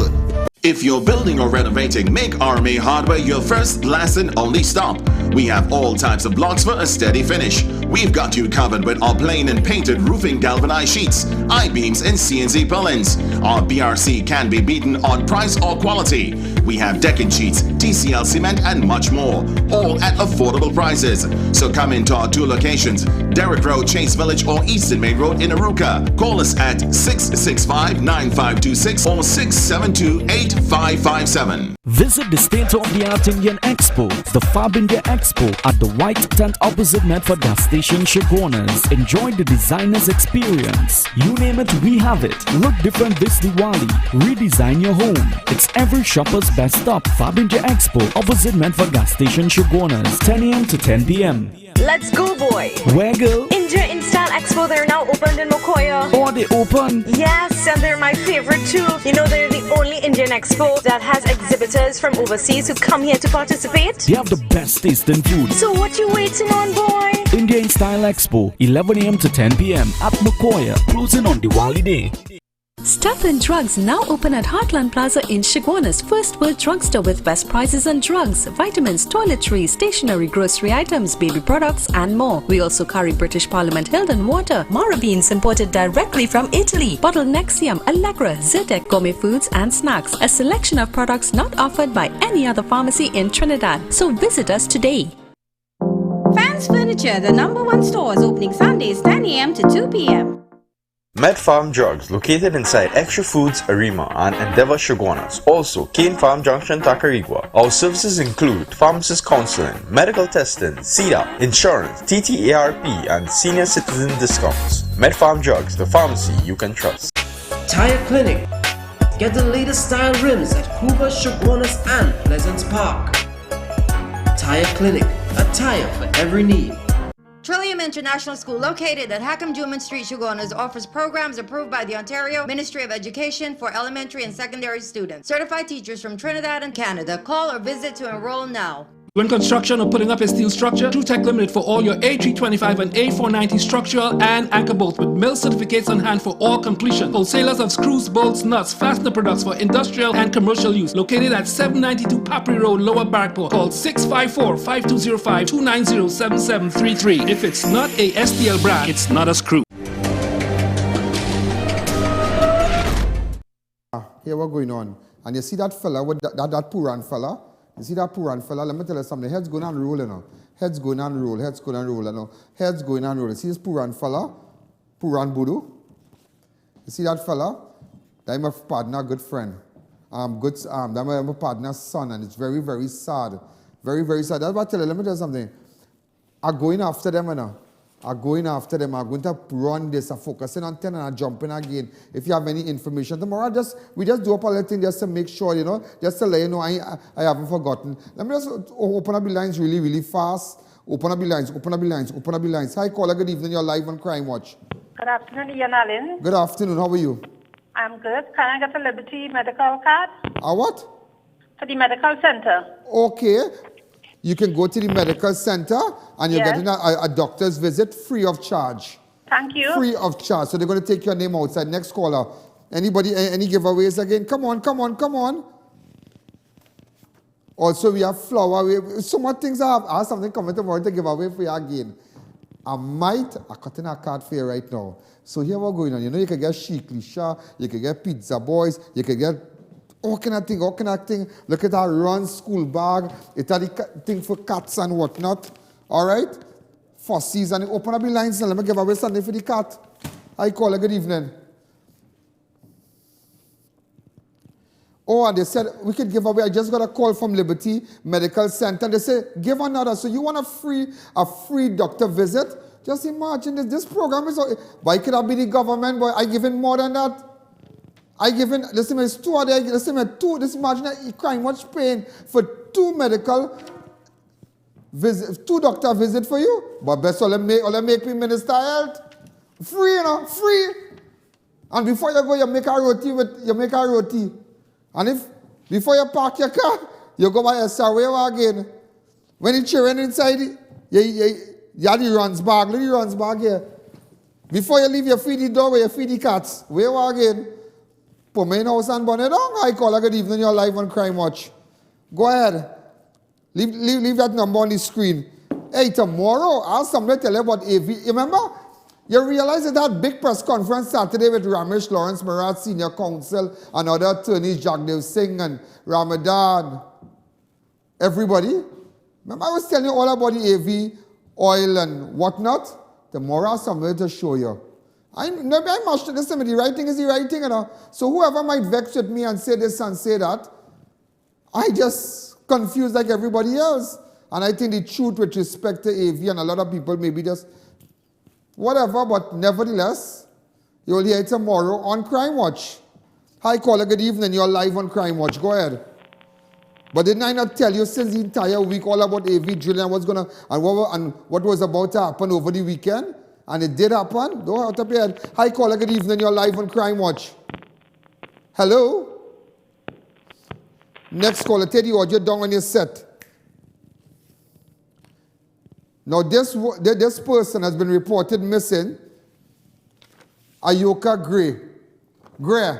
If you're building or renovating, make RMA Hardware your first, last and only stop. We have all types of blocks for a steady finish. We've got you covered with our plain and painted roofing galvanized sheets, I-beams and CNC purlins. Our BRC can be beaten on price or quality. We have decking sheets, TCL cement, and much more, all at affordable prices. So come into our 2 locations, Derrick Road, Chase Village, or Eastern Main Road in Arouca. Call us at 665-9526 or 672-8557. Visit the state-of-the-art Indian Expo, the Fab India Expo, at the white tent opposite Medford gas station, Shagonas. Enjoy the designer's experience. You name it, we have it. Look different this Diwali. Redesign your home. It's every shopper's best stop. Fab India Expo, opposite Medford gas station, Shagonas, 10 a.m. to 10 p.m. Let's go, boy. Where, girl? India InStyle Expo, they're now opened in Mokoya. Oh, they open? Yes, and they're my favorite too. You know, they're the only Indian expo that has exhibitors from overseas who come here to participate. They have the best tasting food. So what you waiting on, boy? India InStyle Expo, 11 a.m. to 10 p.m. at Mokoya, closing on Diwali Day. Stuff and Drugs now open at Heartland Plaza in Shagonas, first world drugstore with best prices on drugs, vitamins, toiletries, stationery, grocery items, baby products and more. We also carry British Parliament Hilden water, Mara beans imported directly from Italy, bottled Nexium, Allegra, Zyrtec, gourmet foods and snacks, a selection of products not offered by any other pharmacy in Trinidad. So visit us today. Fans Furniture, the #1 store, is opening Sundays 10 a.m. to 2 p.m. Med Farm Drugs, located inside Extra Foods, Arima, and Endeavour Shagonas. Also, Cane Farm Junction, Tacarigua. Our services include pharmacist counseling, medical testing, CEDAP, insurance, TTARP, and senior citizen discounts. Med Farm Drugs, the pharmacy you can trust. Tire Clinic. Get the latest style rims at Hoover, Shagonas, and Pleasance Park. Tire Clinic, a tire for every need. Trillium International School, located at Hackham Juman Street, Shagonas, offers programs approved by the Ontario Ministry of Education for elementary and secondary students. Certified teachers from Trinidad and Canada. Call or visit to enroll now. When construction or putting up a steel structure, True Tech Limited for all your A325 and A490 structural and anchor bolts with mill certificates on hand for all completion. Wholesalers of screws, bolts, nuts, fastener products for industrial and commercial use. Located at 792 Papri Road, Lower Barkport. Call 654-5205-290-7733. If it's not a STL brand, it's not a screw. Here what's going on. And you see that fella, with that Puran fella? You see that Puran fella? Let me tell you something. Head's going on roll, you know. Head's going on roll. Head's going on roll, you know. Head's going on roll. You see this Puran fella? Puran Budu? You see that fella? That's my partner, good friend. That's my partner's son, and it's very, very sad. Very, very sad. That's what I tell you. Let me tell you something. I'm going after them, you know. I'm going after them. I'm going to run this. I'm focusing on 10 and I'm jumping again. If you have any information tomorrow, we just do up a little thing just to make sure, you know, just to let you know I haven't forgotten. Let me just open up the lines really, really fast. Open up the lines, open up the lines, open up the lines. Hi, caller. Good evening. You're live on Crime Watch. Good afternoon, I.A.N. Good afternoon. How are you? I'm good. Can I get a Liberty medical card? A what? For the medical center. Okay. You can go to the medical center and you're getting a doctor's visit free of charge. Thank you. Free of charge. So they're going to take your name outside. Next caller. Anybody, any giveaways again? Come on, come on, come on. Also, we have flour. So much things I have something coming tomorrow to give away for you again. I'm cutting a card for you right now. So here what's going on. You know, you can get Chic Lisha, you can get Pizza Boys, you can get all kind of thing. Look at our Run school bag. It's a thing for cats and whatnot. All right? Fussies. And open up the lines and let me give away something for the cat. Hi, caller. Good evening. Oh, and they said we could give away. I just got a call from Liberty Medical Center. They say, give another. So you want a free doctor visit? Just imagine this program is... Why could I be the government? Boy, I given more than that. I given, listen, it's two other, listen, this imagine that Crime Watch paying for 2 medical visit, 2 doctor visit for you. But best all make me Minister Health. Free, you know, free. And before you go, you make a roti. And if, before you park your car, you go buy a Subway wagon. When the children inside, you have the runs bag, look at the runs bag here. Before you leave, you feed the dog, you feed the cats. Where wagon? Put me in house and burn it down. I call a good evening, you're live on Crime Watch. Go ahead. Leave that number on the screen. Hey, tomorrow, I'll somebody tell you about AV. Remember You realize that that big press conference Saturday with Ramesh Lawrence Marat, Senior Counsel, and other attorneys, Jagdev Singh and Ramadan, everybody. Remember I was telling you all about the AV oil and whatnot? Tomorrow I'm somewhere to show you. I'm not sure this is the right thing is the right thing, you know. So whoever might vex with me and say this and say that, I just confused like everybody else. And I think the truth with respect to AV and a lot of people maybe just whatever, but nevertheless, you'll hear it tomorrow on Crime Watch. Hi caller, good evening, you're live on Crime Watch, go ahead. But didn't I not tell you since the entire week all about AV drilling and what was about to happen over the weekend? And it did happen. Don't out of your head. Hi caller, good evening, you're live on Crime Watch. Hello? Next caller, take the audio down when you're set. Now this person has been reported missing, Ayoka Gray,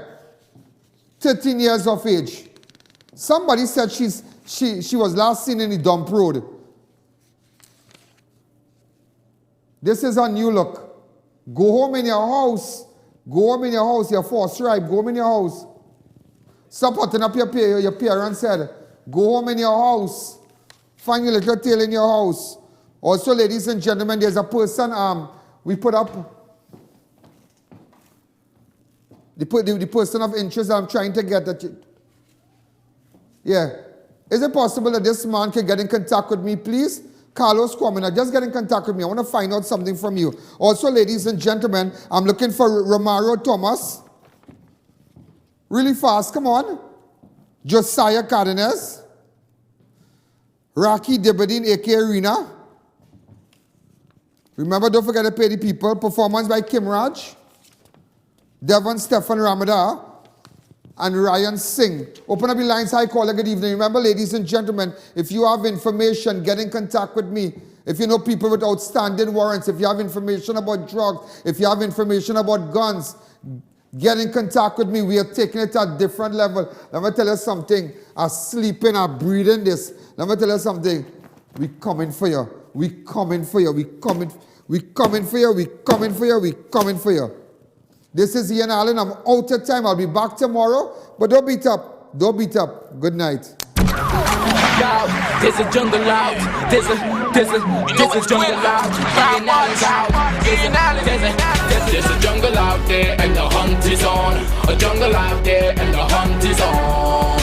13 years of age. Somebody said she was last seen in the dump road. This is a new look. Go home in your house. Go home in your house. You're forced right. Go home in your house. Stop putting up your parents' head. Go home in your house. Find your little tail in your house. Also, ladies and gentlemen, there's a person we put up. The person of interest I'm trying to get at you. Yeah. Is it possible that this man can get in contact with me, please? Carlos Kwamina, just get in contact with me. I want to find out something from you. Also, ladies and gentlemen, I'm looking for Romaro Thomas. Really fast, come on. Josiah Cardenas. Raki Debadin, A.K. Arena. Remember, don't forget to pay the people. Performance by Kim Raj, Devon Stefan Ramada, and Ryan Singh. Open up the lines. Hi, caller. Good evening. Remember, ladies and gentlemen, if you have information, get in contact with me. If you know people with outstanding warrants, if you have information about drugs, if you have information about guns, get in contact with me. We are taking it to a different level. Let me tell you something. I'm sleeping, I'm breathing this. Let me tell you something. We coming for you. We coming for you. We coming for you. We coming for you. We coming for you. This is Ian Allen. I'm out of time. I'll be back tomorrow. But don't beat up. Don't beat up. Good night. There's a jungle out. There's a jungle out. There's a jungle out there and the hunt is on. A jungle out there and the hunt is on.